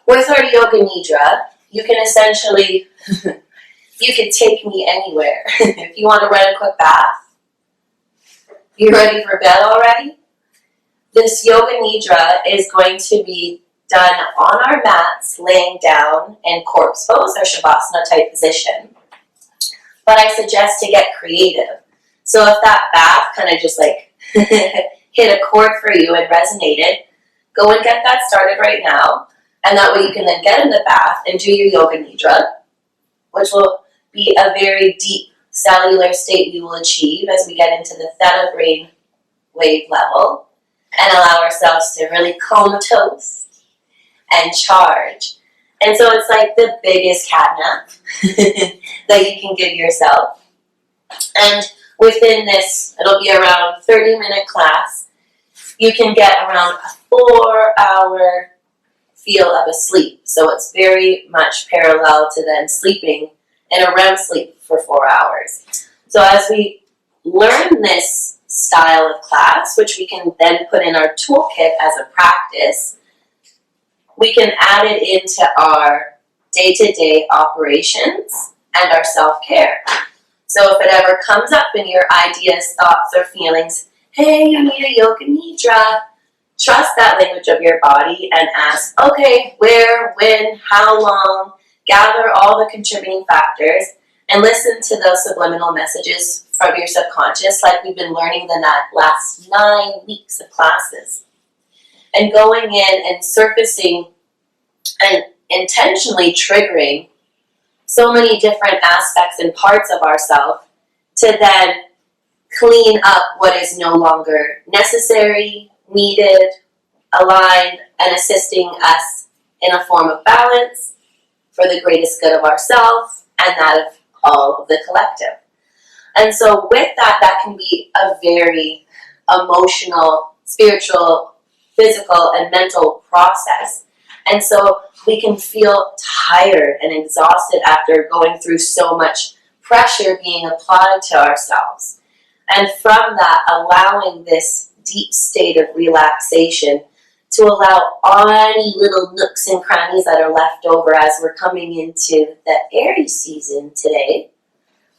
With our yoga nidra, you can essentially, you can take me anywhere. If you want to run a quick bath, you ready for bed already? This yoga nidra is going to be done on our mats, laying down in corpse pose or shavasana type position. But I suggest to get creative. So if that bath kind of just like hit a chord for you and resonated, go and get that started right now. And that way you can then get in the bath and do your yoga nidra, which will be a very deep cellular state we will achieve as we get into the theta brain wave level and allow ourselves to really comatose and charge. And so it's like the biggest cat nap that you can give yourself. And within this, it'll be around 30-minute class. You can get around a 4-hour feel of a sleep. So it's very much parallel to then sleeping in a REM sleep for 4 hours. So as we learn this style of class, which we can then put in our toolkit as a practice, we can add it into our day-to-day operations and our self-care. So if it ever comes up in your ideas, thoughts, or feelings, hey, you need a yoga nidra, trust that language of your body and ask, okay, where, when, how long, gather all the contributing factors, and listen to those subliminal messages from your subconscious like we've been learning the last 9 weeks of classes. And going in and surfacing and intentionally triggering so many different aspects and parts of ourselves to then clean up what is no longer necessary, needed, aligned, and assisting us in a form of balance for the greatest good of ourselves and that of all of the collective. And so with that, that can be a very emotional, spiritual, physical, and mental process. And so we can feel tired and exhausted after going through so much pressure being applied to ourselves. And from that, allowing this deep state of relaxation to allow any little nooks and crannies that are left over as we're coming into the Aries season today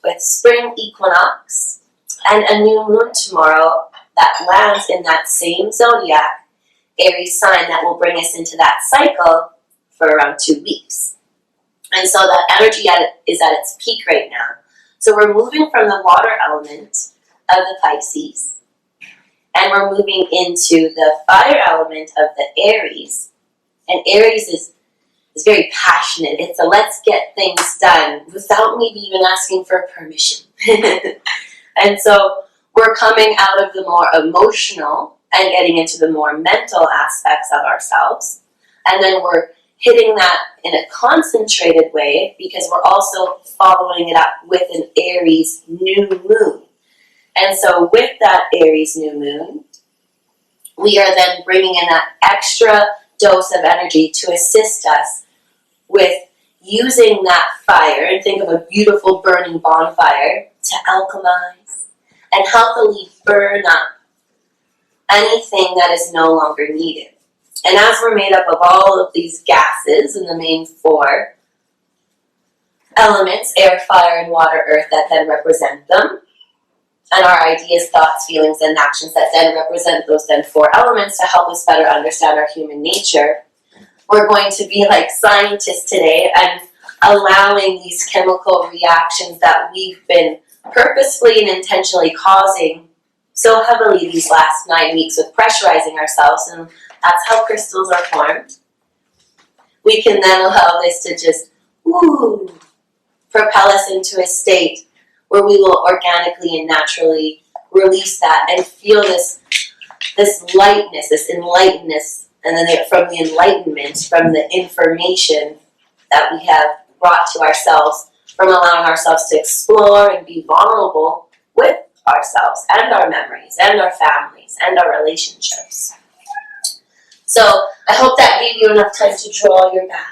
with spring equinox and a new moon tomorrow that lands in that same zodiac Aries sign that will bring us into that cycle for around 2 weeks. And so that energy is at its peak right now. So we're moving from the water element of the Pisces, and we're moving into the fire element of the Aries. And Aries is very passionate. It's a let's get things done without maybe even asking for permission. And so we're coming out of the more emotional and getting into the more mental aspects of ourselves. And then we're hitting that in a concentrated way because we're also following it up with an Aries new moon. And so with that Aries new moon, we are then bringing in that extra dose of energy to assist us with using that fire, and think of a beautiful burning bonfire, to alchemize and healthily burn up anything that is no longer needed. And as we're made up of all of these gases in the main 4 elements, air, fire, and water, earth, that then represent them, and our ideas, thoughts, feelings, and actions that then represent those then 4 elements to help us better understand our human nature, we're going to be like scientists today and allowing these chemical reactions that we've been purposefully and intentionally causing so heavily these last 9 weeks with pressurizing ourselves, and that's how crystals are formed. We can then allow this to just propel us into a state where we will organically and naturally release that and feel this lightness, this enlightenedness, and then from the enlightenment, from the information that we have brought to ourselves, from allowing ourselves to explore and be vulnerable with ourselves and our memories and our families and our relationships. So I hope that gave you enough time to draw your bath.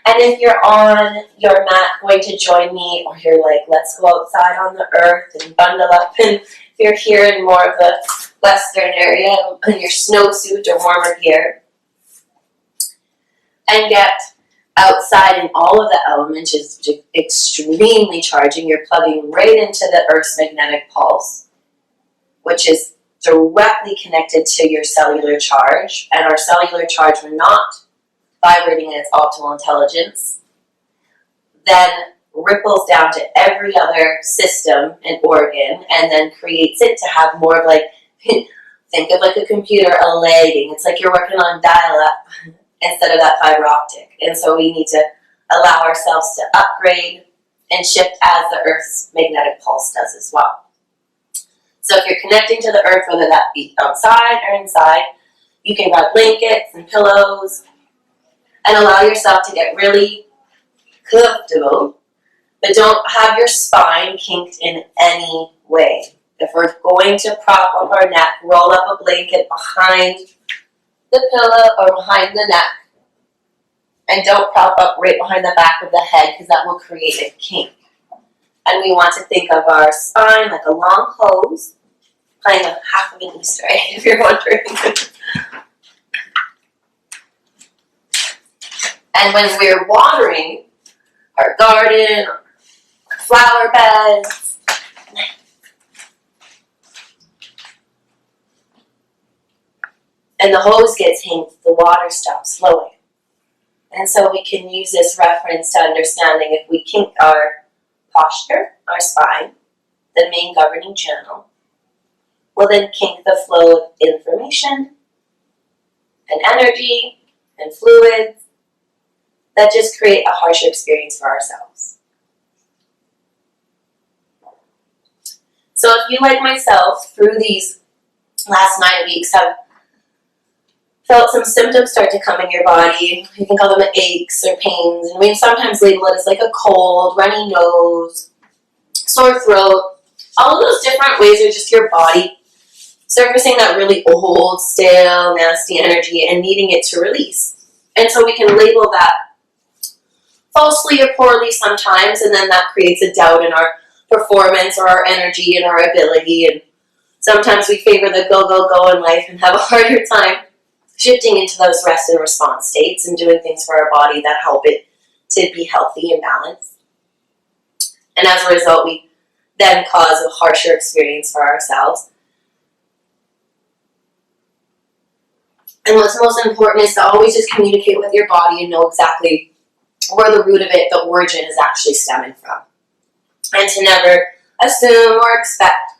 And if you're on your mat going to join me, or you're like, let's go outside on the earth and bundle up, and if you're here in more of the western area in your snowsuit or warmer gear, and get outside in all of the elements, is extremely charging. You're plugging right into the Earth's magnetic pulse, which is directly connected to your cellular charge. And our cellular charge, when not vibrating in its optimal intelligence, then ripples down to every other system and organ, and then creates it to have more of like, think of like a computer, a lagging. It's like you're working on dial-up instead of that fiber optic. And so we need to allow ourselves to upgrade and shift as the Earth's magnetic pulse does as well. So if you're connecting to the Earth, whether that be outside or inside, you can grab blankets and pillows and allow yourself to get really comfortable, but don't have your spine kinked in any way. If we're going to prop up our neck, roll up a blanket behind the pillow or behind the neck, and don't prop up right behind the back of the head, because that will create a kink. And we want to think of our spine like a long hose, playing a half of an Easter egg, if you're wondering. And when we're watering our garden, our flower beds, and the hose gets hinged, the water stops flowing. And so we can use this reference to understanding if we kink our posture, our spine, the main governing channel, we'll then kink the flow of information and energy and fluids that just create a harsher experience for ourselves. So if you, like myself, through these last 9 weeks have felt some symptoms start to come in your body, you can call them aches or pains, and we sometimes label it as like a cold, runny nose, sore throat. All of those different ways are just your body surfacing that really old, stale, nasty energy and needing it to release. And so we can label that falsely or poorly sometimes, and then that creates a doubt in our performance or our energy and our ability. And sometimes we favor the go, go, go in life and have a harder time shifting into those rest and response states and doing things for our body that help it to be healthy and balanced. And as a result, we then cause a harsher experience for ourselves. And what's most important is to always just communicate with your body and know exactly where the root of it, the origin, is actually stemming from. And to never assume or expect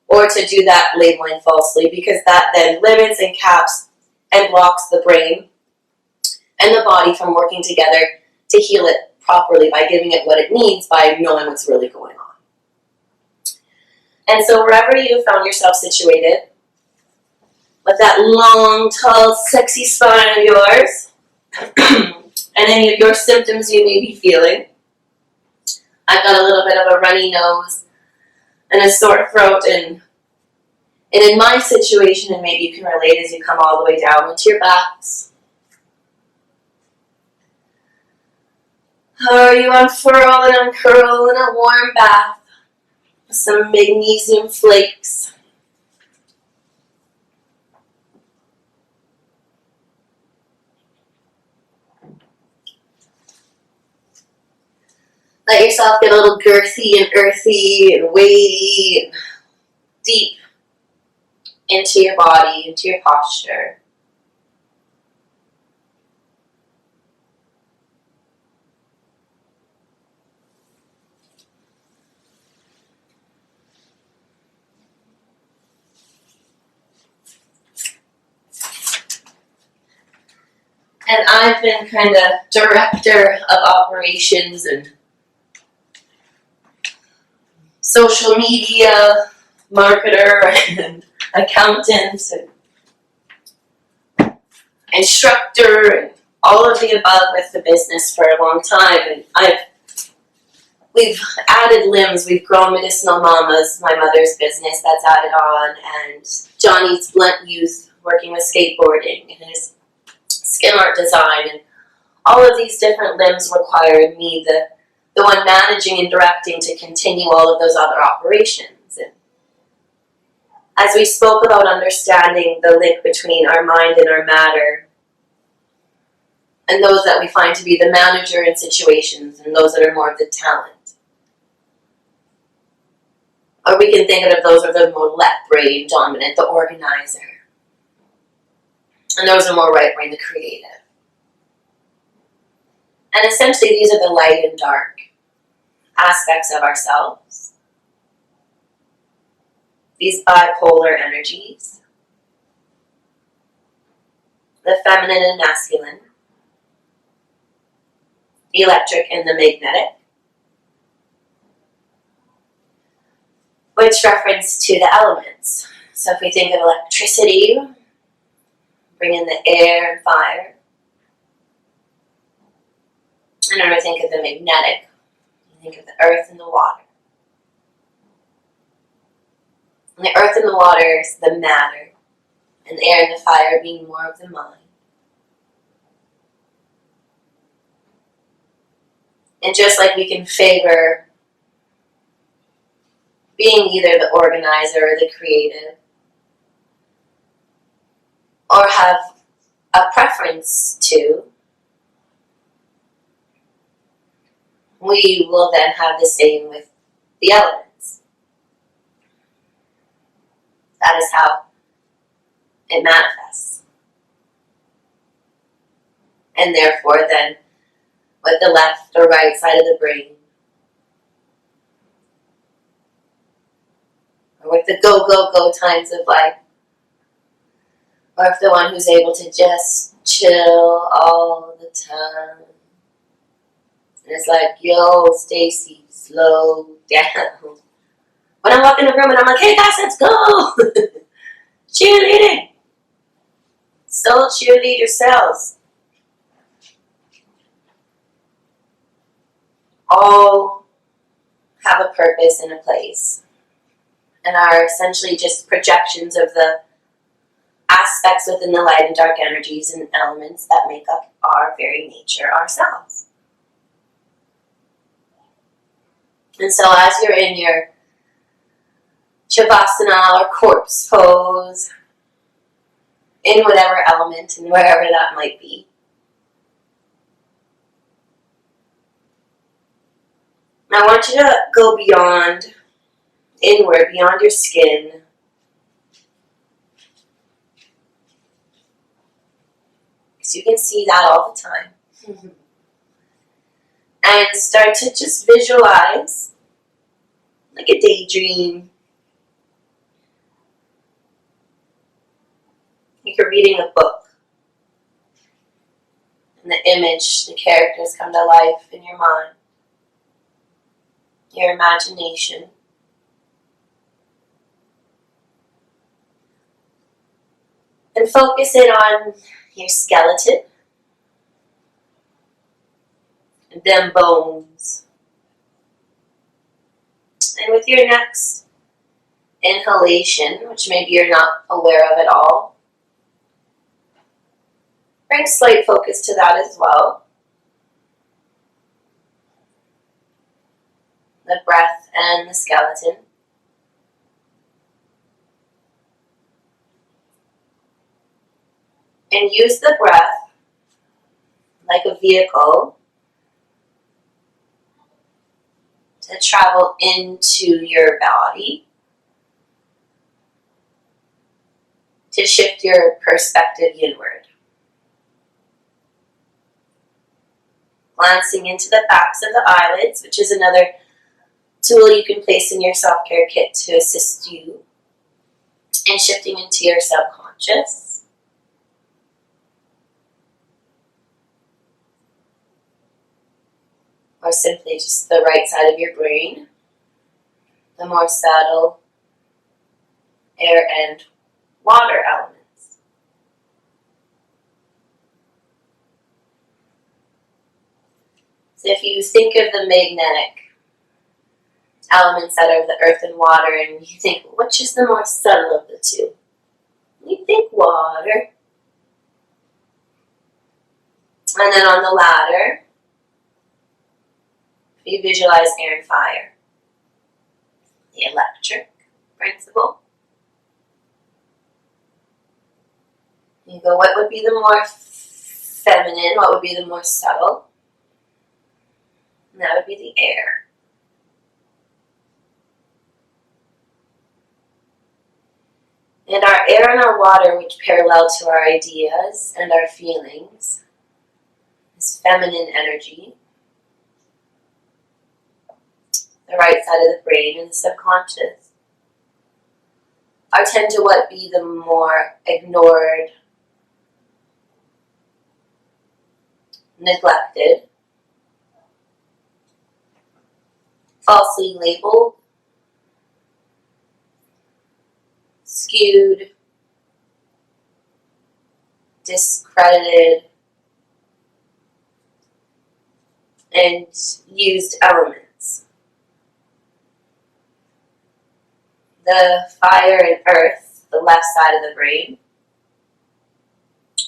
or to do that labeling falsely, because that then limits and caps and blocks the brain and the body from working together to heal it properly by giving it what it needs by knowing what's really going on. And so wherever you found yourself situated, with that long, tall, sexy spine of yours, and any of your symptoms you may be feeling, I've got a little bit of a runny nose and a sore throat, and in my situation, and maybe you can relate as you come all the way down into your backs, how are you unfurl and uncurl in a warm bath with some magnesium flakes? Let yourself get a little girthy and earthy and weighty and deep into your body, into your posture. And I've been kind of director of operations and social media marketer and accountant and instructor and all of the above with the business for a long time. And we've added limbs. We've grown Medicinal Mamas, my mother's business, that's added on, and Johnny's Blunt Youth, working with skateboarding and his skin art design, and all of these different limbs required me, the one managing and directing, to continue all of those other operations. And as we spoke about understanding the link between our mind and our matter, and those that we find to be the manager in situations, and those that are more of the talent. Or we can think of those are the more left brain dominant, the organizer. And those are more right brain, the creative. And essentially these are the light and dark aspects of ourselves. These bipolar energies. The feminine and masculine. The electric and the magnetic. Which reference to the elements. So if we think of electricity, bring in the air and fire. And when we think of the magnetic, we think of the earth and the water. And the earth and the water is the matter, and the air and the fire being more of the mind. And just like we can favor being either the organizer or the creative, or have a preference to, we will then have the same with the elements. That is how it manifests. And therefore then, with the left or right side of the brain, or with the go, go, go times of life, or if the one who's able to just chill all the time. And it's like, yo, Stacy, slow down. When I walk in the room and I'm like, hey guys, let's go! Cheerleading! So cheerlead yourselves. All have a purpose and a place, and are essentially just projections of the aspects within the light and dark energies and elements that make up our very nature ourselves. And so as you're in your Shavasana or corpse pose, in whatever element and wherever that might be, I want you to go beyond, inward, beyond your skin. Because you can see that all the time. Mm-hmm. And start to just visualize, like a daydream. Like you're reading a book. And the image, the characters come to life in your mind. Your imagination. And focus in on your skeleton. And then bones. And with your next inhalation, which maybe you're not aware of at all, bring slight focus to that as well. The breath and the skeleton. And use the breath like a vehicle to travel into your body, to shift your perspective inward. Glancing into the backs of the eyelids, which is another tool you can place in your self-care kit to assist you in shifting into your subconscious. Or simply just the right side of your brain, the more subtle air and water elements. So if you think of the magnetic elements that are the earth and water, and you think, which is the more subtle of the two? You think water. And then on the ladder, you visualize air and fire. The electric principle. You go, what would be the more feminine, what would be the more subtle? And that would be the air. And our air and our water, which parallel to our ideas and our feelings, is feminine energy. The right side of the brain and the subconscious are tend to what be the more ignored, neglected, falsely labeled, skewed, discredited, and used elements. The fire and earth, the left side of the brain,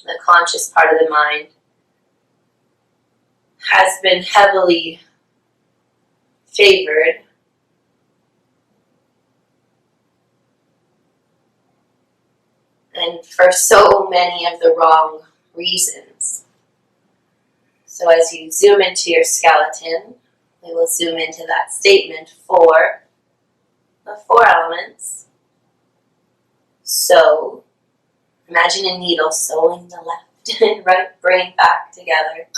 the conscious part of the mind, has been heavily favored and for so many of the wrong reasons. So as you zoom into your skeleton, we will zoom into that statement for the 4 elements. So, imagine a needle sewing the left and right brain back together.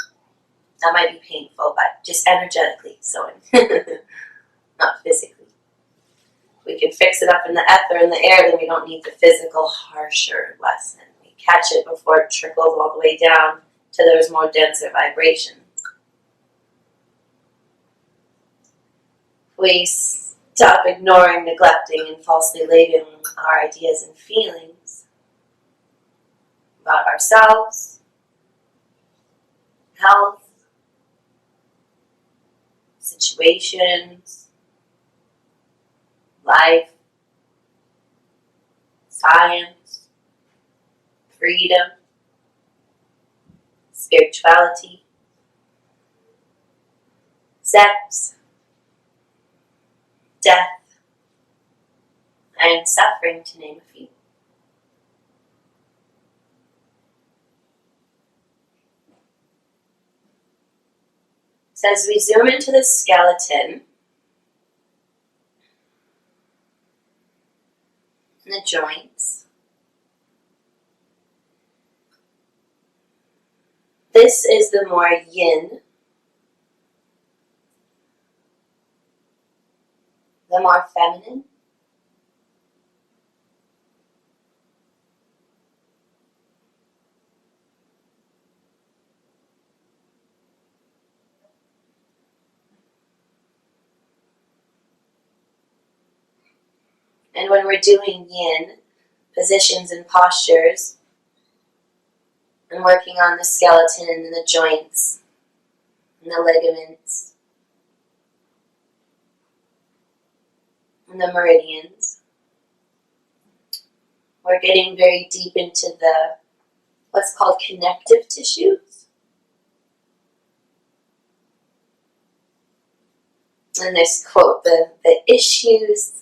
That might be painful, but just energetically sewing, not physically. We can fix it up in the ether in the air, then we don't need the physical, harsher lesson. We catch it before it trickles all the way down till there's more denser vibrations. We stop ignoring, neglecting, and falsely labeling our ideas and feelings about ourselves, health, situations, life, science, freedom, spirituality, sex, death, and suffering, to name a few. So as we zoom into the skeleton and the joints, this is the more yin, the more feminine, and when we're doing yin positions and postures and working on the skeleton and the joints and the ligaments and the meridians, we're getting very deep into the what's called connective tissues. And this quote, the issues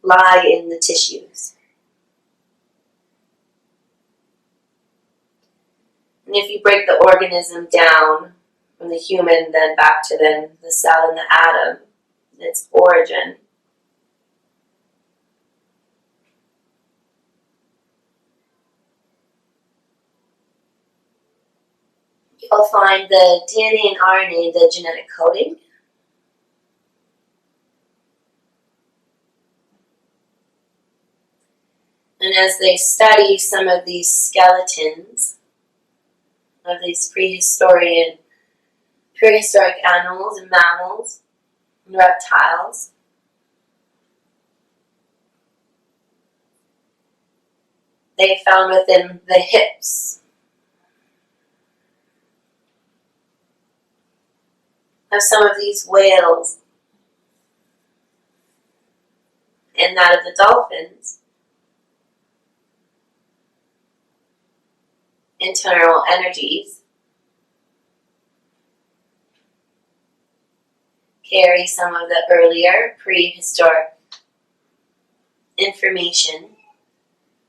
lie in the tissues. And if you break the organism down from the human then back to then the cell and the atom, its origin, you'll find the DNA and RNA, the genetic coding. And as they study some of these skeletons of these prehistoric animals and mammals and reptiles, they found within the hips of some of these whales and that of the dolphins internal energies carry some of the earlier prehistoric information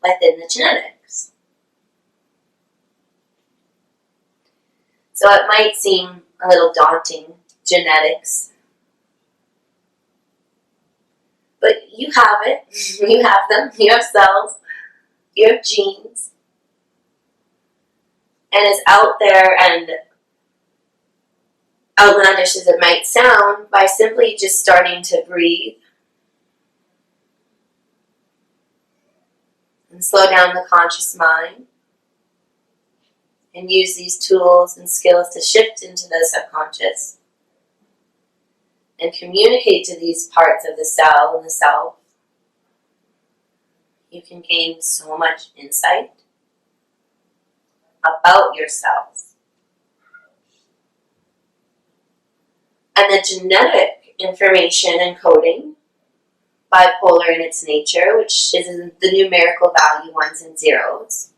within the genetics. So it might seem a little daunting, genetics. But you have it. You have them. You have cells. You have genes. And it's out there, and outlandish as it might sound, by simply just starting to breathe and slow down the conscious mind and use these tools and skills to shift into the subconscious and communicate to these parts of the cell and the self, you can gain so much insight about yourself. And the genetic information encoding, bipolar in its nature, which is in the numerical value ones and zeros.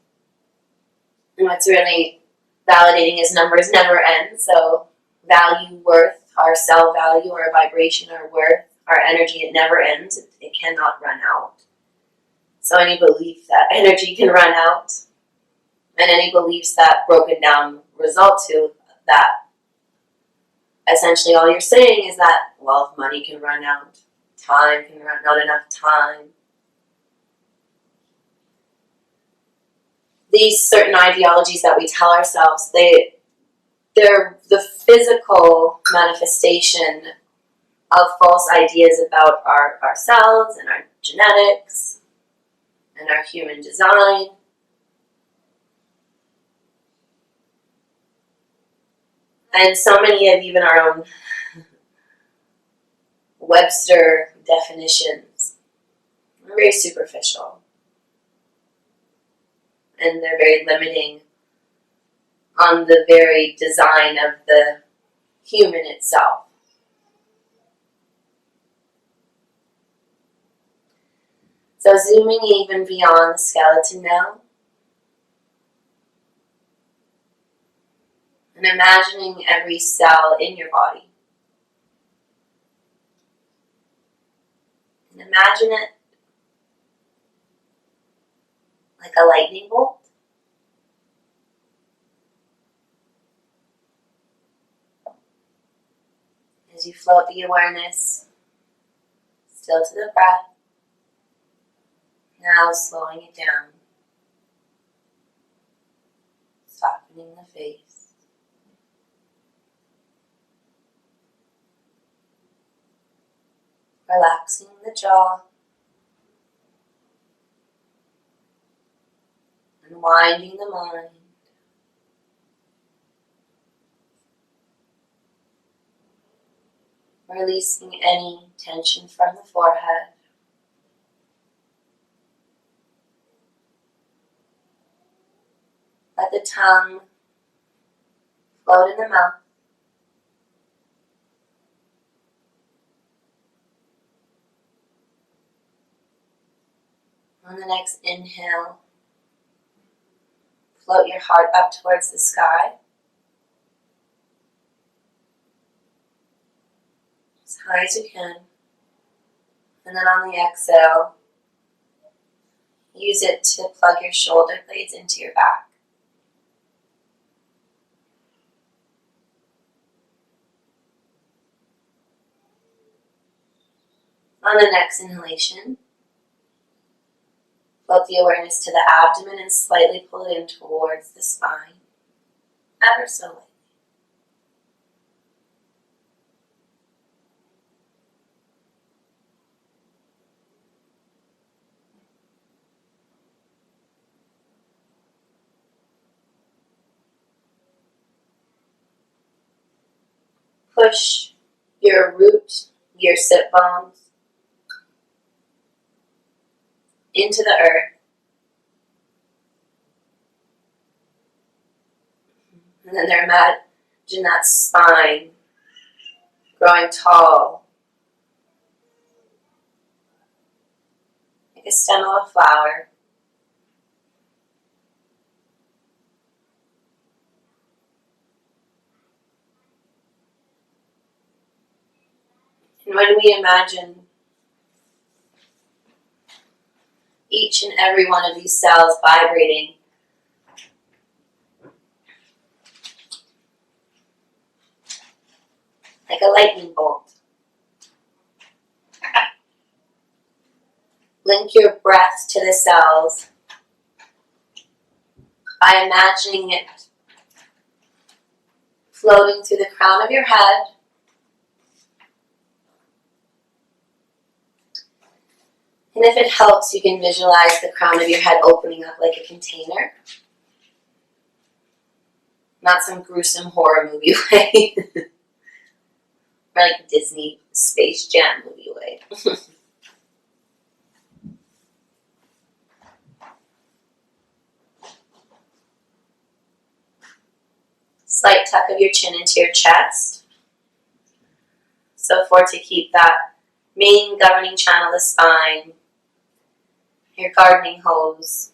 And what's really validating is numbers never end. So value, worth, our cell value, our vibration, our worth, our energy, it never ends. It cannot run out. So any belief that energy can run out, and any beliefs that broken down result to that, essentially all you're saying is that, well, if money can run out, time can run, not enough time. These certain ideologies that we tell ourselves, they're the physical manifestation of false ideas about ourselves and our genetics and our human design. And so many of even our own Webster definitions are very superficial. And they're very limiting on the very design of the human itself. So zooming even beyond the skeleton now, and imagining every cell in your body. And imagine it like a lightning bolt. As you float the awareness still to the breath, now slowing it down, softening the face, relaxing the jaw, unwinding the mind, releasing any tension from the forehead. Let the tongue float in the mouth. On the next inhale, float your heart up towards the sky. As high as you can. And then on the exhale, use it to plug your shoulder blades into your back. On the next inhalation, float the awareness to the abdomen and slightly pull it in towards the spine, ever so lightly. Push your root, your sit bones into the earth. And then imagine that spine growing tall, like a stem of a flower. And when we imagine each and every one of these cells vibrating lightning bolt. Link your breath to the cells by imagining it floating through the crown of your head, and if it helps, you can visualize the crown of your head opening up like a container. Not some gruesome horror movie way. Or like a Disney Space Jam movie way. Slight tuck of your chin into your chest. So to keep that main governing channel of the spine, your gardening hose.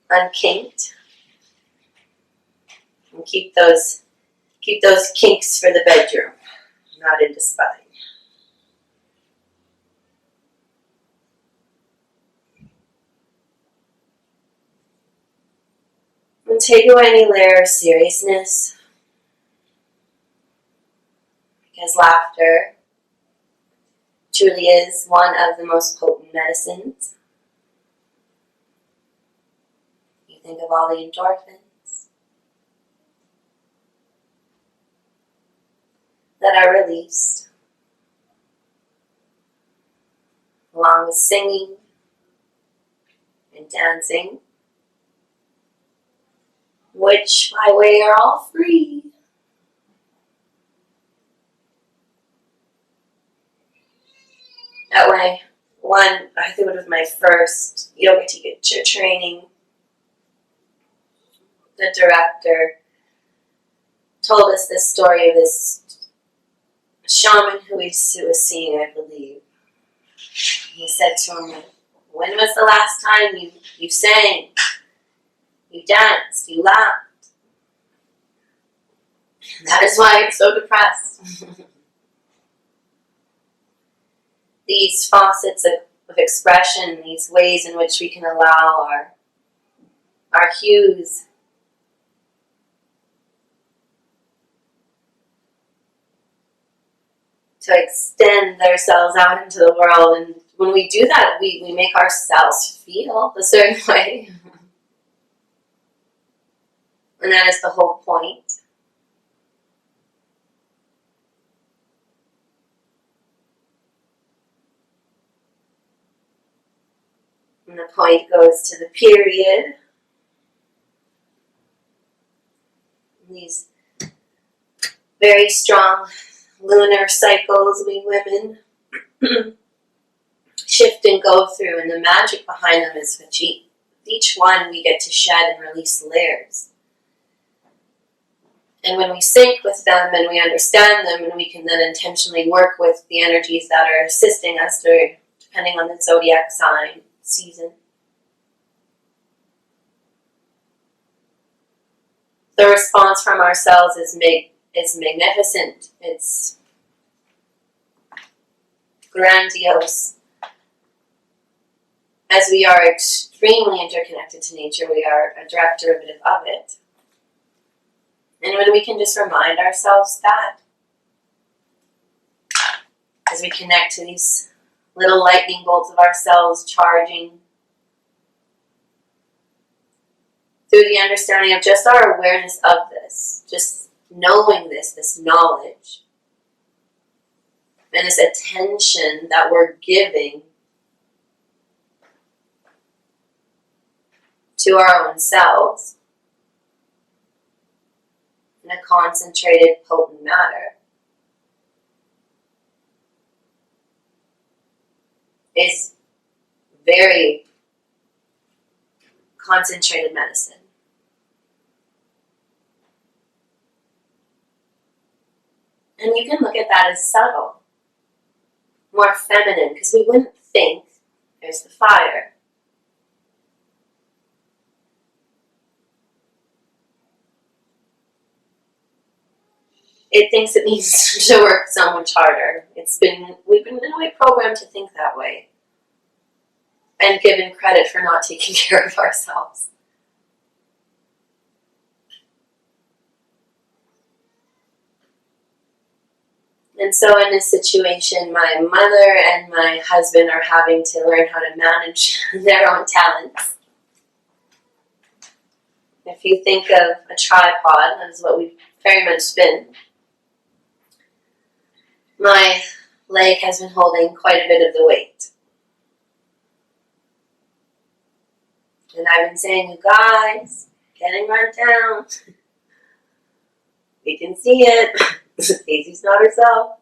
Unkinked. And keep those kinks for the bedroom, not in the spine. And take away any layer of seriousness, because laughter truly is one of the most potent medicines. You think of all the endorphins that are released, along with singing and dancing, which, by the way, are all free. That way, I think it was my first yoga teacher training, the director told us this story of this shaman who we was seeing, I believe. He said to him, when was the last time you sang? You danced, you laughed. That is why I'm so depressed. These faucets of expression, these ways in which we can allow our hues to extend ourselves out into the world. And when we do that, we make ourselves feel a certain way. And that is the whole point. And the point goes to the period. These very strong lunar cycles we women shift and go through, and the magic behind them is with each one we get to shed and release layers. And when we sync with them and we understand them, and we can then intentionally work with the energies that are assisting us depending on the zodiac sign, season. The response from ourselves is magnificent. It's grandiose. As we are extremely interconnected to nature, we are a direct derivative of it. And when we can just remind ourselves that, as we connect to these little lightning bolts of ourselves charging through the understanding of just our awareness of this, just knowing this knowledge, and this attention that we're giving to our own selves in a concentrated, potent matter, is very concentrated medicine. And you can look at that as subtle, more feminine, because we wouldn't think there's the fire. It thinks it needs to work so much harder. We've been in a way programmed to think that way, and given credit for not taking care of ourselves. And so in this situation, my mother and my husband are having to learn how to manage their own talents. If you think of a tripod, that is what we've very much been. My leg has been holding quite a bit of the weight. And I've been saying, you guys, getting run down. We can see it. Daisy's not herself.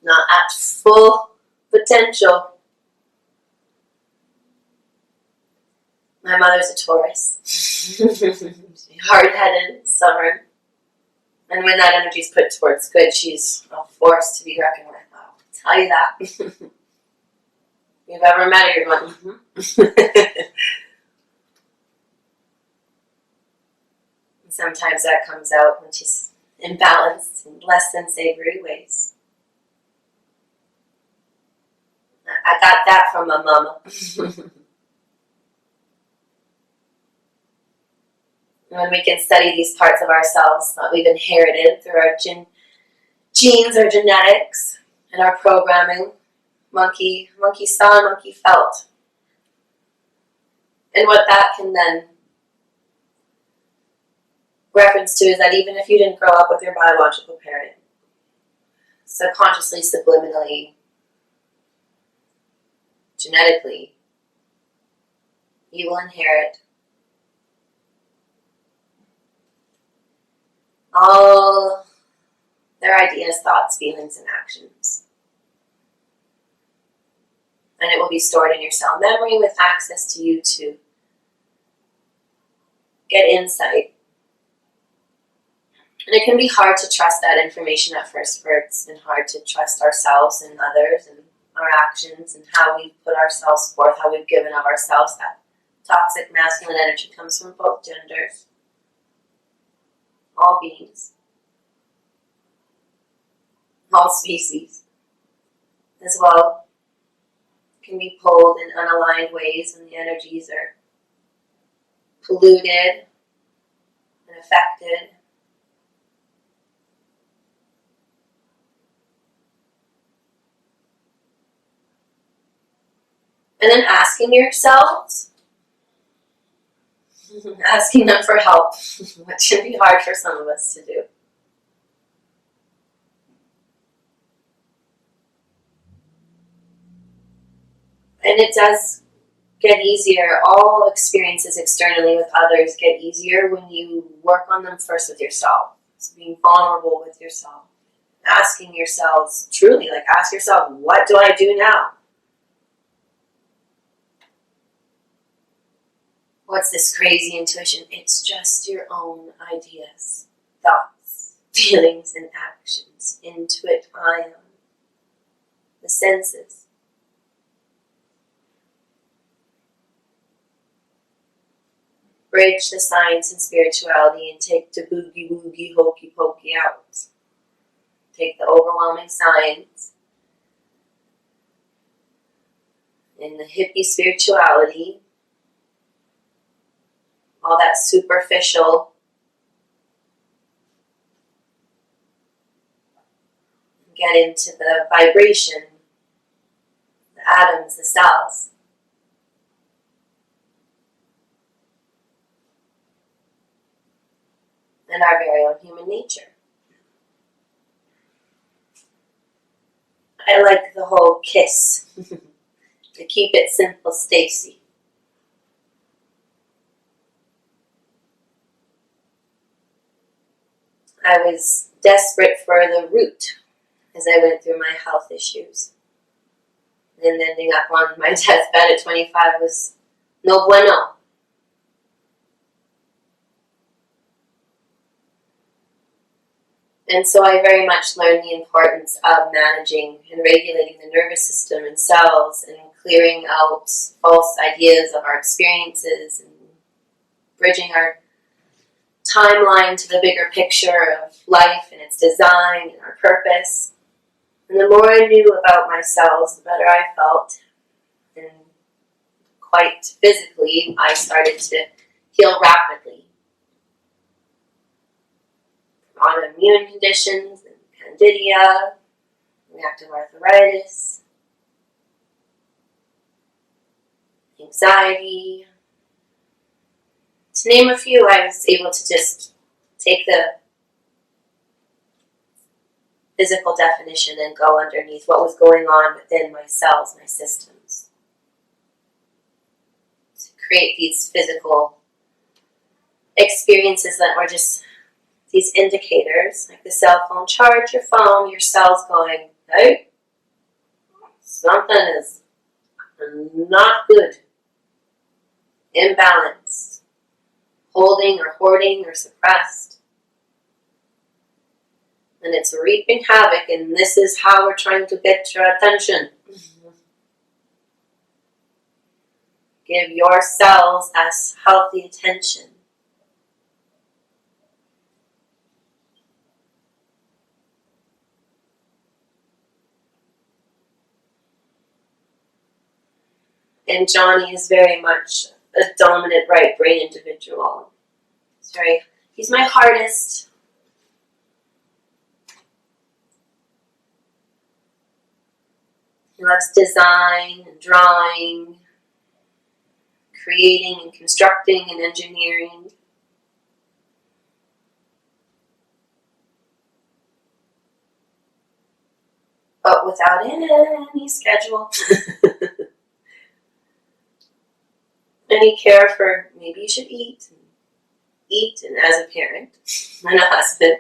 Not at full potential. My mother's a Taurus. Hard-headed, stubborn. And when that energy is put towards good, she's a force to be reckoned with. I'll tell you that. If you've ever met her, you're going, Sometimes that comes out when she's imbalanced in less than savory ways. I got that from my mama. When we can study these parts of ourselves that we've inherited through our genes, our genetics, and our programming, monkey saw, monkey felt. And what that can then reference to is that even if you didn't grow up with your biological parent, subconsciously, subliminally, genetically, you will inherit all their ideas, thoughts, feelings, and actions. And it will be stored in your cell memory with access to you to get insight. And it can be hard to trust that information at first, for it's been hard to trust ourselves and others and our actions and how we put ourselves forth, how we've given of ourselves. That toxic masculine energy comes from both genders, all beings, all species as well, can be pulled in unaligned ways when the energies are polluted and affected. And then asking yourselves, asking them for help, which should be hard for some of us to do. And it does get easier. All experiences externally with others get easier when you work on them first with yourself. So being vulnerable with yourself. Asking yourselves, truly, ask yourself, what do I do now? What's this crazy intuition? It's just your own ideas, thoughts, feelings, and actions. Intuit, ion, the senses. Bridge the science and spirituality and take the boogie woogie hokey pokey out. Take the overwhelming science and the hippie spirituality, all that superficial, get into the vibration, the atoms, the cells. And our very own human nature. I like the whole KISS. To keep it simple, Stacy. I was desperate for the root as I went through my health issues. And ending up on my deathbed at 25 was no bueno. And so I very much learned the importance of managing and regulating the nervous system and cells and clearing out false ideas of our experiences and bridging our timeline to the bigger picture of life and its design and our purpose. And the more I knew about my cells, the better I felt. And quite physically, I started to heal rapidly. Autoimmune conditions and candida, reactive arthritis, anxiety. To name a few, I was able to just take the physical definition and go underneath what was going on within my cells, my systems, to create these physical experiences that were just these indicators, like the cell phone. Charge your phone, your cells going, hey, something is not good, imbalanced, holding or hoarding or suppressed. And it's reaping havoc, and this is how we're trying to get your attention. Give your cells as healthy attention. And Johnny is very much a dominant right brain individual. He's my hardest. He loves design and drawing, creating and constructing and engineering. But without any schedule. Any care for maybe you should eat, and as a parent and a husband,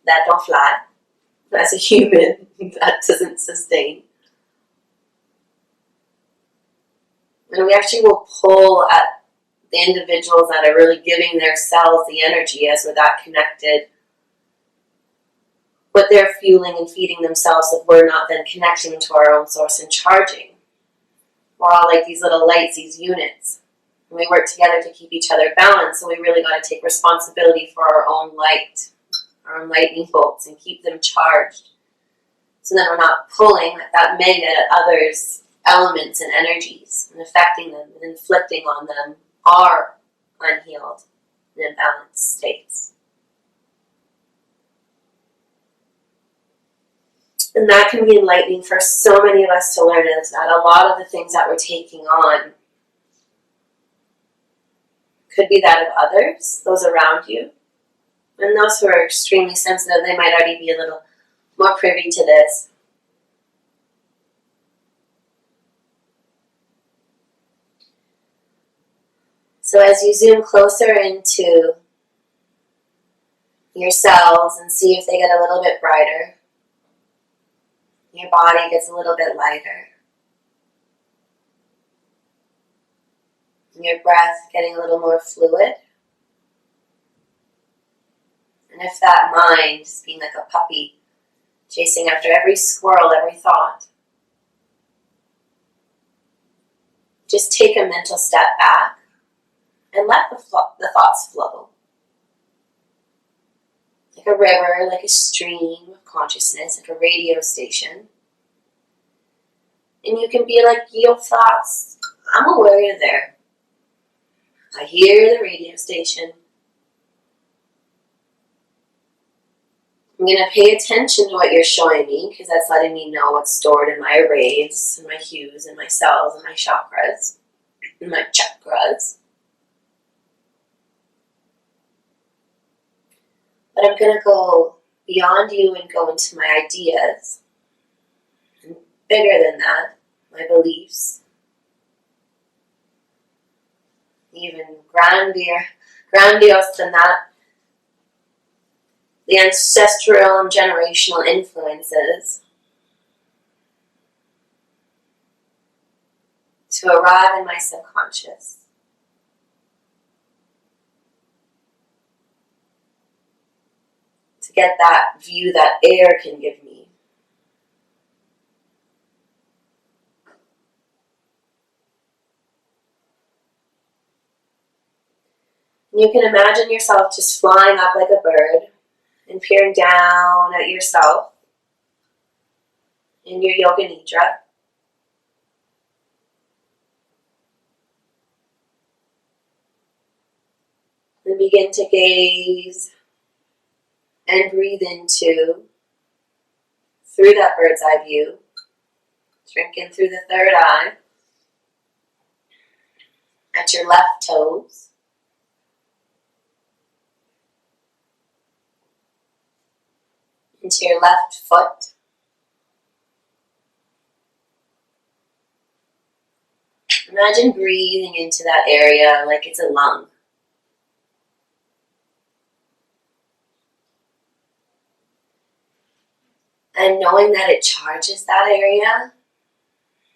that don't fly. As a human, that doesn't sustain. And we actually will pull at the individuals that are really giving their cells the energy as we're that connected. What they're fueling and feeding themselves if we're not then connecting to our own source and charging. We're all like these little lights, these units. And we work together to keep each other balanced, so we really got to take responsibility for our own light, our own lightning bolts, and keep them charged. So then we're not pulling like that magnet at others' elements and energies and affecting them and inflicting on them our unhealed and imbalanced states. And that can be enlightening for so many of us to learn, is that a lot of the things that we're taking on could be that of others, those around you. And those who are extremely sensitive, they might already be a little more privy to this. So as you zoom closer into your cells and see if they get a little bit brighter, your body gets a little bit lighter. Your breath getting a little more fluid. And if that mind is being like a puppy, chasing after every squirrel, every thought, just take a mental step back and let the thoughts flow. Like a river, like a stream of consciousness, like a radio station. And you can be like, yo, thoughts, I'm aware you're there. I hear the radio station. I'm going to pay attention to what you're showing me, because that's letting me know what's stored in my arrays, and my hues, and my cells, and my chakras, and my chakras. But I'm going to go beyond you and go into my ideas. And bigger than that, my beliefs. Even grandiose than that, the ancestral and generational influences, to arrive in my subconscious. To get that view that air can give me. You can imagine yourself just flying up like a bird and peering down at yourself in your yoga nidra. And begin to gaze and breathe into through that bird's eye view, drinking through the third eye, at your left toes, into your left foot, imagine breathing into that area like it's a lung. And knowing that it charges that area,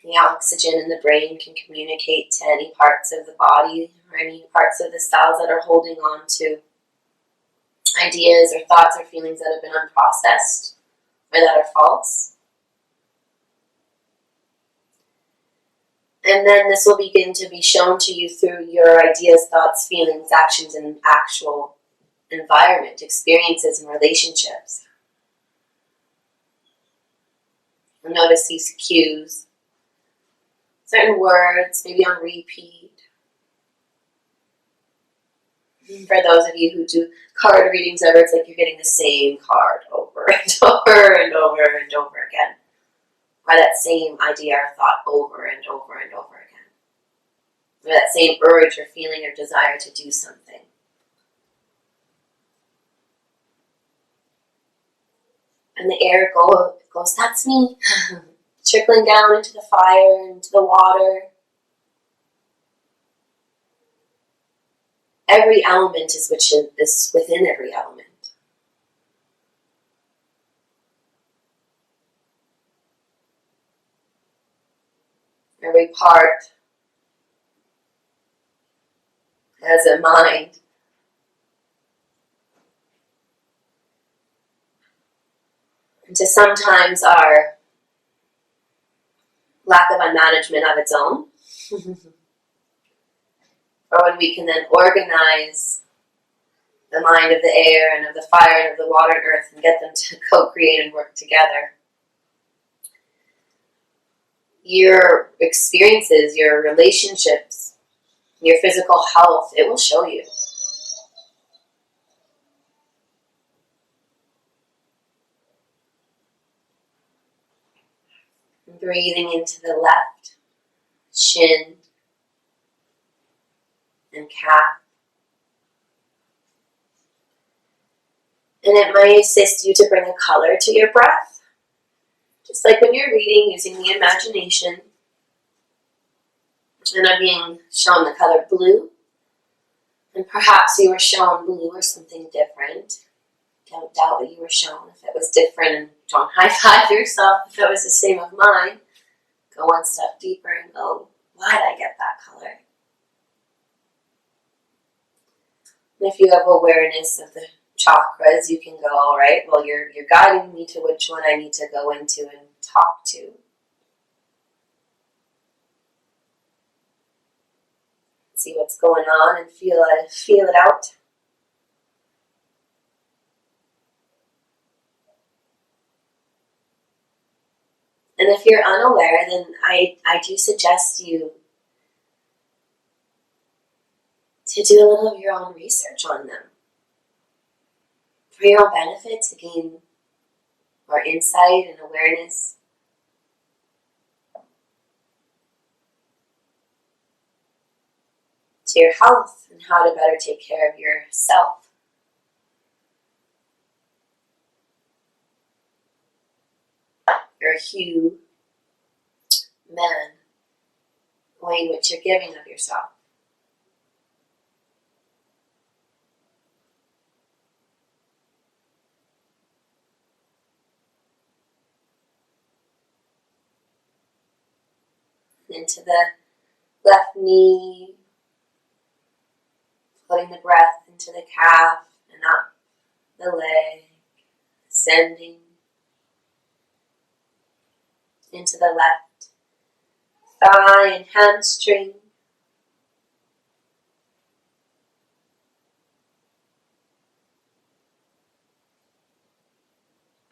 the oxygen in the brain can communicate to any parts of the body or any parts of the cells that are holding on to ideas or thoughts or feelings that have been unprocessed or that are false. And then this will begin to be shown to you through your ideas, thoughts, feelings, actions, and actual environment, experiences, and relationships. And notice these cues, certain words, maybe on repeat. For those of you who do card readings ever, it's like you're getting the same card over and over and over and over again. Or that same idea or thought over and over and over again. Or that same urge or feeling or desire to do something. And the air goes, that's me. Trickling down into the fire, into the water. Every element is within every element. Every part has a mind. And to sometimes our lack of unmanagement of its own, or when we can then organize the mind of the air and of the fire and of the water and earth and get them to co-create and work together. Your experiences, your relationships, your physical health, it will show you. Breathing into the left shin and calf. And it might assist you to bring a color to your breath. Just like when you're reading, using the imagination. And I'm being shown the color blue. And perhaps you were shown blue or something different. Don't doubt what you were shown. If it was different, and don't high-five yourself if it was the same of mine. Go one step deeper and go, why did I get that color? And if you have awareness of the chakras, you can go, all right, well, you're guiding me to which one I need to go into and talk to. See what's going on and feel it out. And if you're unaware, then I do suggest you to do a little of your own research on them. For your own benefit, to gain more insight and awareness. To your health and how to better take care of yourself. You're a hue man, weighing what you're giving of yourself. Into the left knee, floating the breath into the calf and up the leg, ascending into the left thigh and hamstring,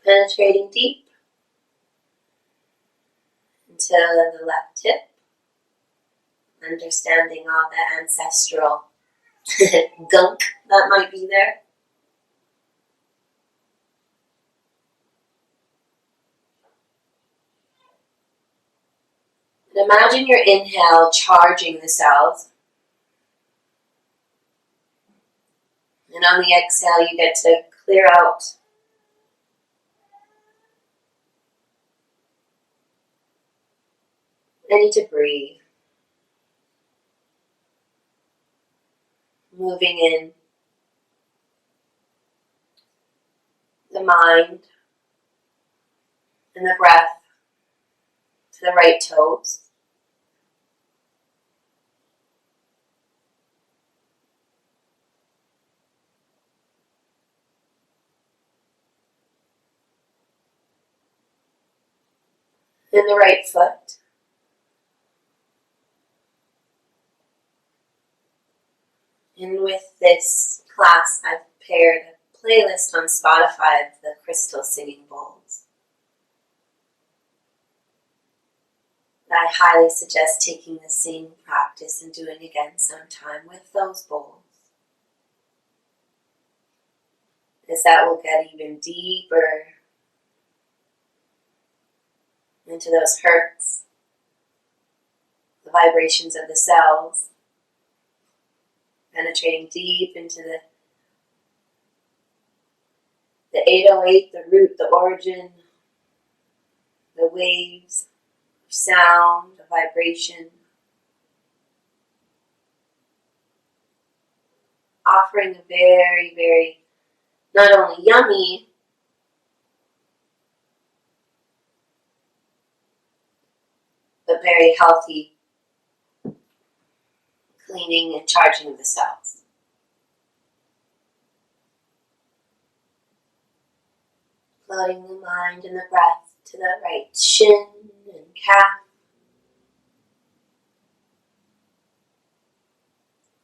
penetrating deep into the left hip, understanding all the ancestral gunk that might be there. And imagine your inhale charging the cells. And on the exhale, you get to clear out any debris. Moving in the mind and the breath to the right toes. And the right foot. And with this class, I've paired a playlist on Spotify of the crystal singing bowls. I highly suggest taking the same practice and doing again sometime with those bowls, as that will get even deeper into those hertz, the vibrations of the cells, penetrating deep into the 808, the root, the origin, the waves, sound, the vibration, offering a very, very, not only yummy, but very healthy cleaning and charging of the cells. Floating the mind and the breath to the right shin and calf.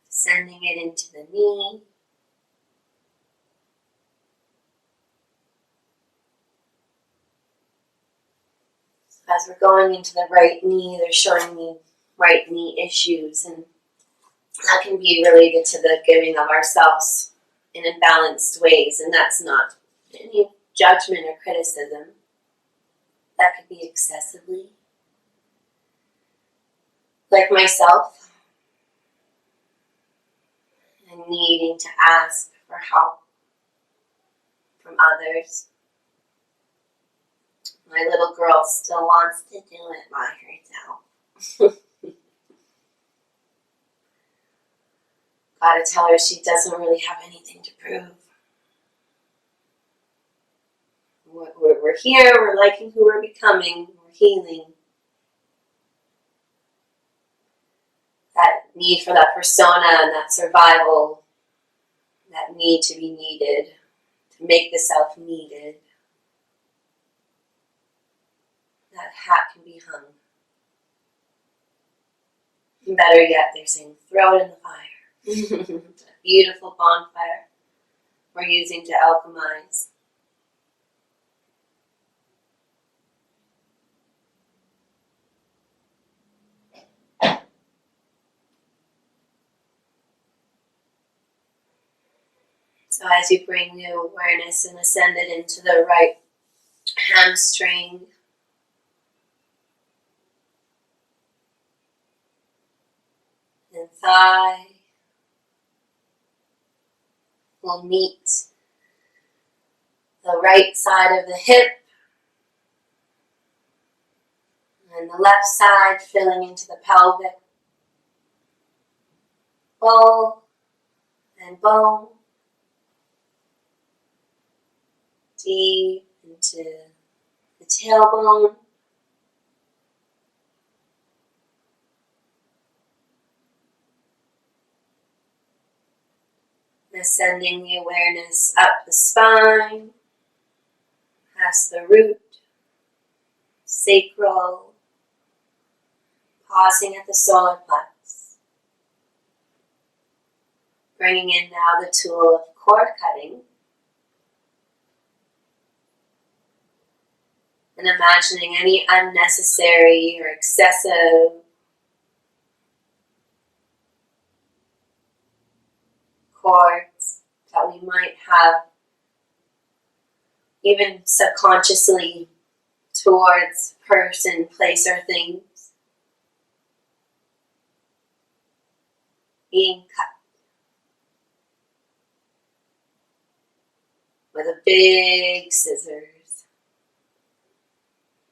Sending it into the knee. So as we're going into the right knee, they're showing me right knee issues, and that can be related to the giving of ourselves in imbalanced ways, and that's not any judgment or criticism. That could be excessively. Like myself, and needing to ask for help from others. My little girl still wants to do it by herself. Gotta tell her she doesn't really have anything to prove. We're here, we're liking who we're becoming, we're healing. That need for that persona and that survival, that need to be needed, to make the self needed. That hat can be hung. And better yet, they're saying, throw it in the fire. A beautiful bonfire we're using to alchemize. So as you bring new awareness and ascend it into the right hamstring, and thigh, we'll meet the right side of the hip and the left side filling into the pelvic bowl and bone, deep into the tailbone, ascending the awareness up the spine, past the root, sacral, pausing at the solar plex. Bringing in now the tool of cord cutting. And imagining any unnecessary or excessive cords that we might have, even subconsciously, towards person, place, or things. being cut with a big scissors,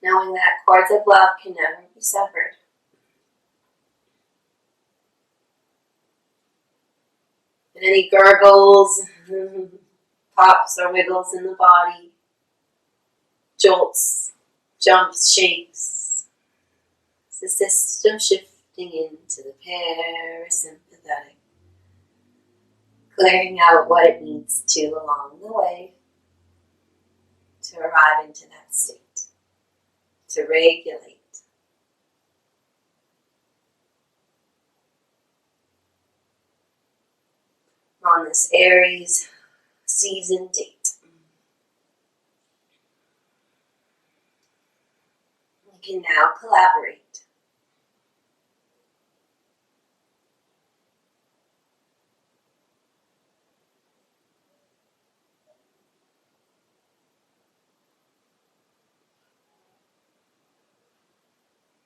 knowing that cords of love can never be severed. And any gurgles, pops or wiggles in the body, jolts, jumps, shakes, it's the system shifting into the parasympathetic, clearing out what it needs to along the way to arrive into that state, to regulate. On this Aries season date, we can now collaborate.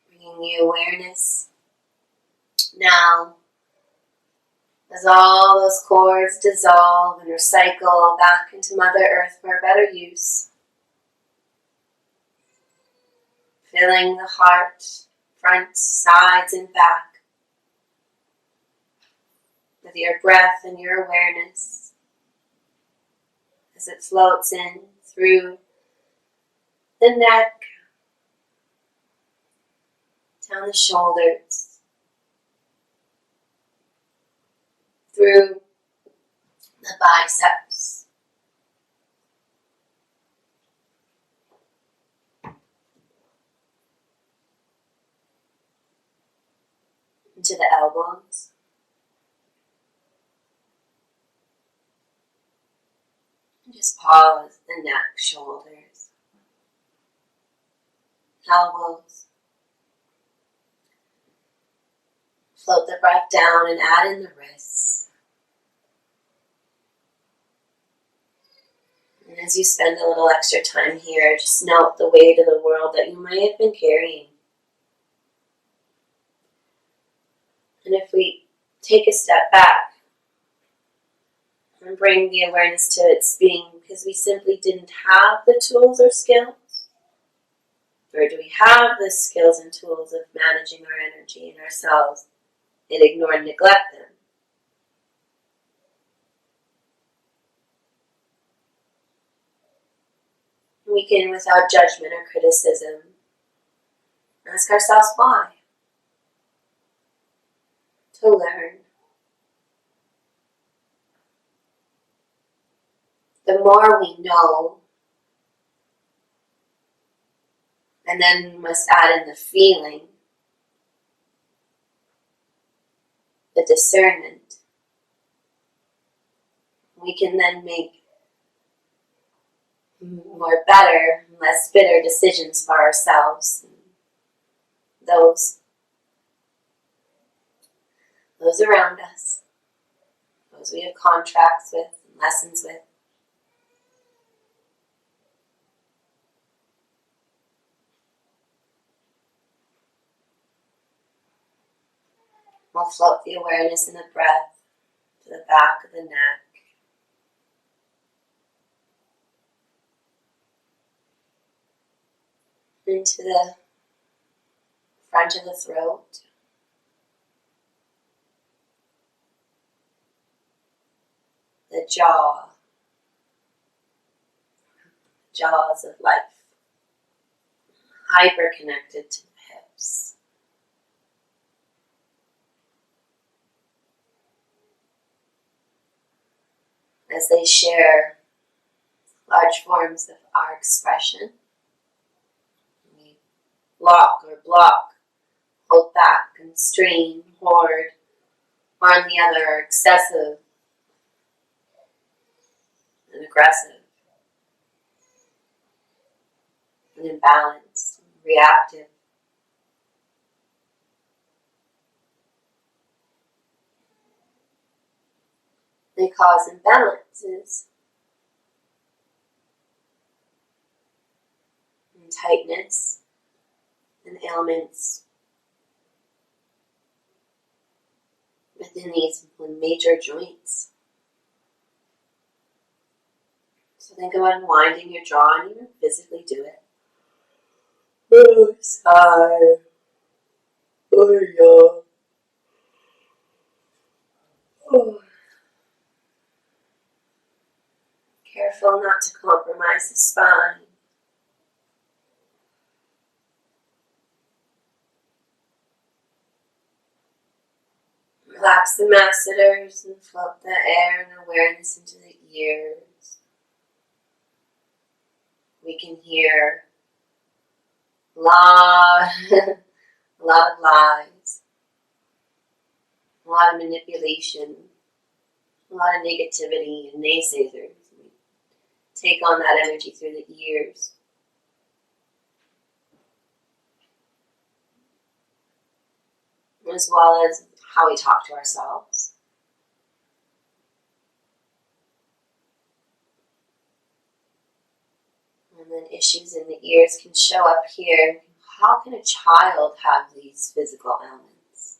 Bringing the awareness now as all those cords dissolve and recycle back into Mother Earth for better use. Filling the heart, front, sides, and back with your breath and your awareness as it floats in through the neck, down the shoulders, through the biceps, into the elbows, and just pause the neck, shoulders, elbows. Float the breath down and add in the wrists. And as you spend a little extra time here, just note the weight of the world that you might have been carrying. And if we take a step back and bring the awareness to its being because we simply didn't have the tools or skills, or do we have the skills and tools of managing our energy and ourselves and ignore and neglect them? We can, without judgment or criticism, ask ourselves why. To learn. The more we know, and then we must add in the feeling, the discernment, we can then make more better, less bitter decisions for ourselves. Those around us, those we have contracts with, and lessons with. We'll float the awareness and the breath to the back of the neck, into the front of the throat, the jaws of life, hyper connected to the hips. As they share large forms of our expression, we lock or block, hold back, constrain, hoard, or on the other are excessive and aggressive, and imbalanced, and reactive. They cause imbalances and tightness and ailments within within these major joints. So think about unwinding your jaw and even physically do it. Oh, sigh. Oh, yeah. Oh. Careful not to compromise the spine. Relax the masseters and float the air and awareness into the ears. We can hear a lot of lies, a lot of manipulation, a lot of negativity and naysayers. We take on that energy through the ears. As well as how we talk to ourselves. And then issues in the ears can show up here. How can a child have these physical ailments?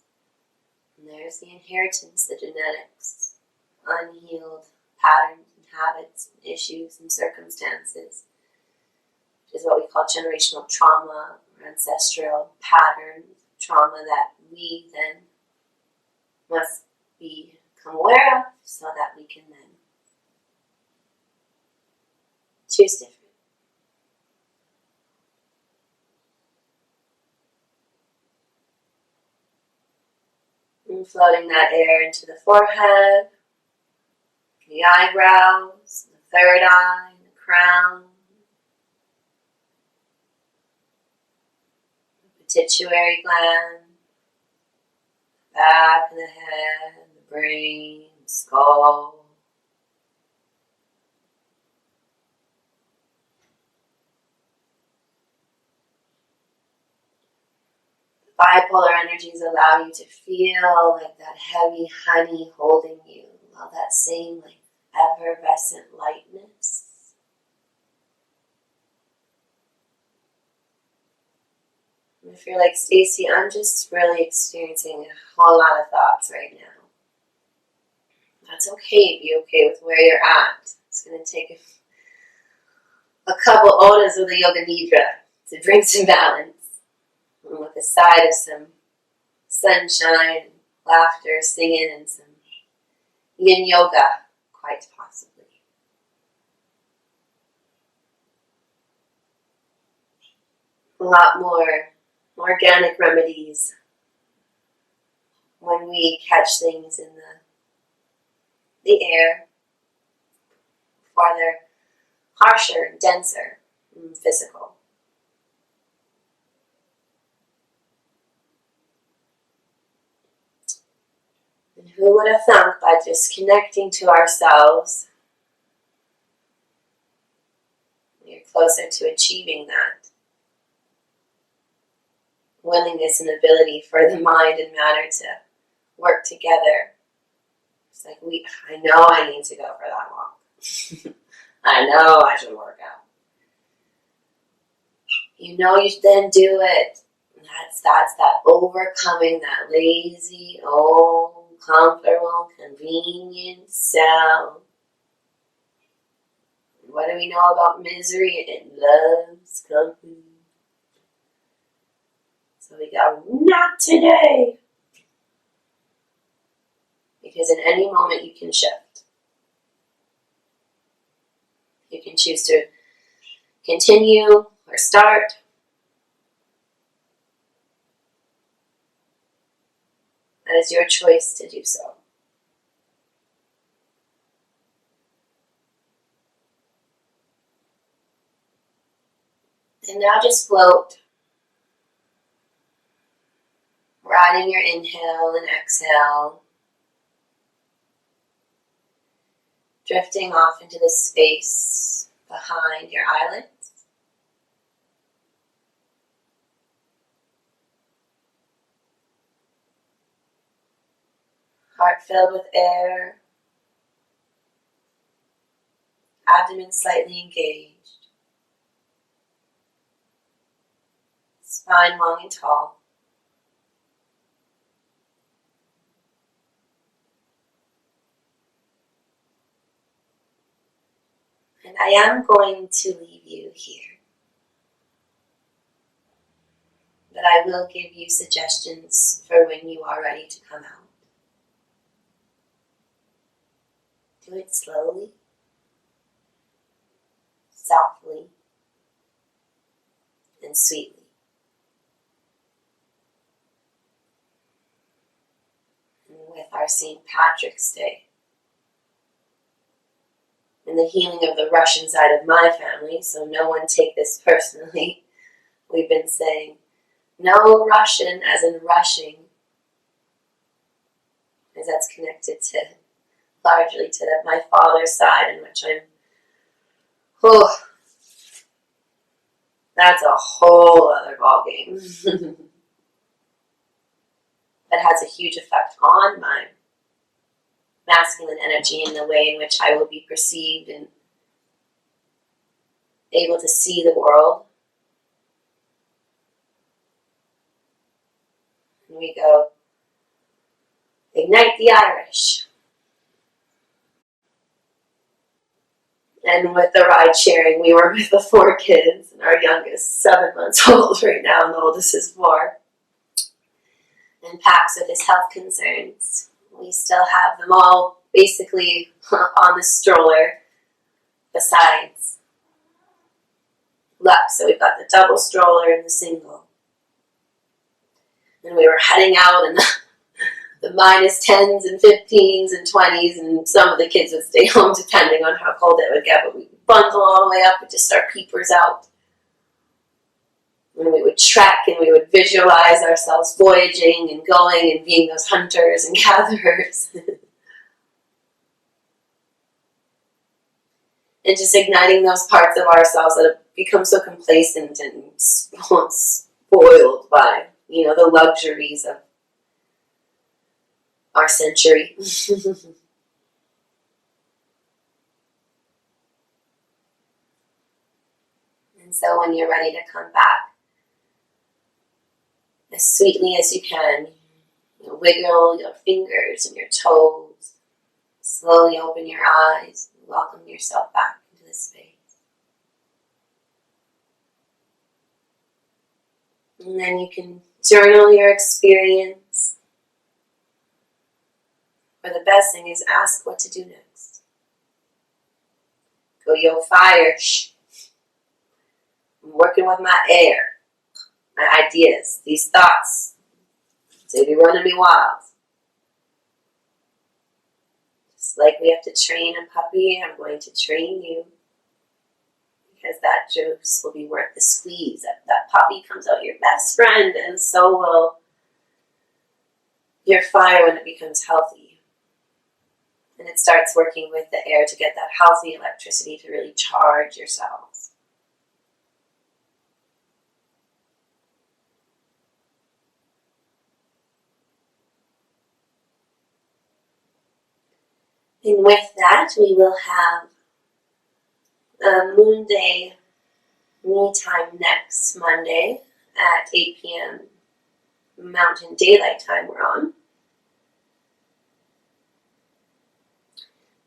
And there's the inheritance, the genetics, unhealed patterns and habits, and issues and circumstances, which is what we call generational trauma or ancestral patterns, trauma that we then must become aware of so that we can then choose different. And floating that air into the forehead, the eyebrows, the third eye, the crown, the pituitary gland, back of the head, the brain, the skull. Bipolar energies allow you to feel like that heavy honey holding you, all that same like effervescent lightness. And if you're like, Stacy, I'm just really experiencing a whole lot of thoughts right now. That's okay. Be okay with where you're at. It's going to take a couple odas of the yoga nidra to bring some balance. And with a side of some sunshine, laughter, singing, and some yin yoga, quite possibly. A lot more organic remedies when we catch things in the air, before they're harsher and denser and physical. And who would have thunk by just connecting to ourselves, we're closer to achieving that willingness and ability for the mind and matter to work together. It's like, I know I need to go for that walk. I know I should work out. You know you should then do it. That's that overcoming that lazy, comfortable, convenient self. What do we know about misery? It loves company. So we go, not today. Because in any moment you can shift. You can choose to continue or start. That is your choice to do so. And now just float, riding your inhale and exhale, drifting off into the space behind your eyelids. Heart filled with air, abdomen slightly engaged, spine long and tall. And I am going to leave you here. But I will give you suggestions for when you are ready to come out. Do it slowly, softly, and sweetly. And with our St. Patrick's Day and the healing of the Russian side of my family, so no one take this personally, we've been saying no Russian as in rushing, as that's connected to largely to my father's side, in which that's a whole other ballgame. That has a huge effect on my masculine energy and the way in which I will be perceived and able to see the world. And we go, ignite the Irish. And with the ride sharing, we were with the 4 kids, and our youngest 7 months old right now, and the oldest is 4. And Pax with his health concerns. We still have them all basically on the stroller besides Lux. So we've got the double stroller and the single. And we were heading out in the minus 10s and 15s and 20s, and some of the kids would stay home depending on how cold it would get, but we would bundle all the way up with just our peepers out. And we would trek and we would visualize ourselves voyaging and going and being those hunters and gatherers. And just igniting those parts of ourselves that have become so complacent and spoiled by, the luxuries of our century. And so when you're ready to come back, as sweetly as you can, wiggle your fingers and your toes, slowly open your eyes, and welcome yourself back into the space. And then you can journal your experience. Or the best thing is ask what to do next. Go, yo, fire. I'm working with my air, my ideas, these thoughts. They be running me wild. Just like we have to train a puppy, I'm going to train you. Because that juice will be worth the squeeze. That puppy comes out your best friend, and so will your fire when it becomes healthy. And it starts working with the air to get that healthy electricity to really charge your cells. And with that, we will have a Moon Day me time next Monday at 8 p.m. Mountain Daylight Time we're on.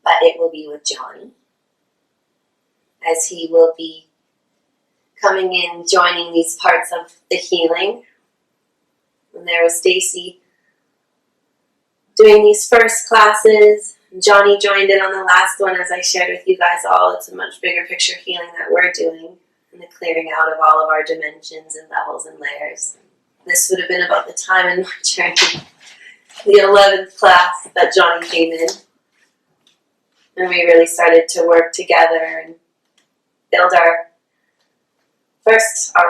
But it will be with Johnny, as he will be coming in, joining these parts of the healing. And there was Stacy doing these first classes. Johnny joined in on the last one, as I shared with you guys all. It's a much bigger picture healing that we're doing, and the clearing out of all of our dimensions and levels and layers. This would have been about the time in my journey, the 11th class that Johnny came in. And we really started to work together and build our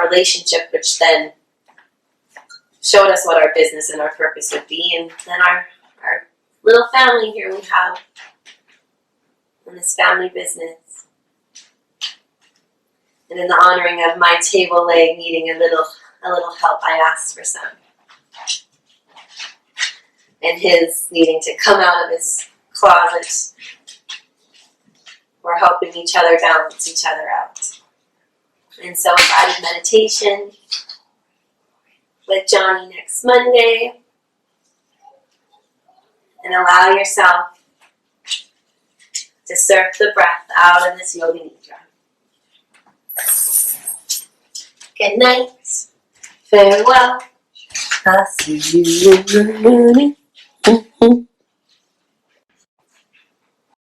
relationship, which then showed us what our business and our purpose would be. And then our little family here we have in this family business. And in the honoring of my table leg needing a little help, I asked for some. And his needing to come out of his closet. We're helping each other balance each other out. And so guided meditation with Johnny next Monday. And allow yourself to surf the breath out in this yoga nidra. Good night. Farewell. I'll see you in the morning.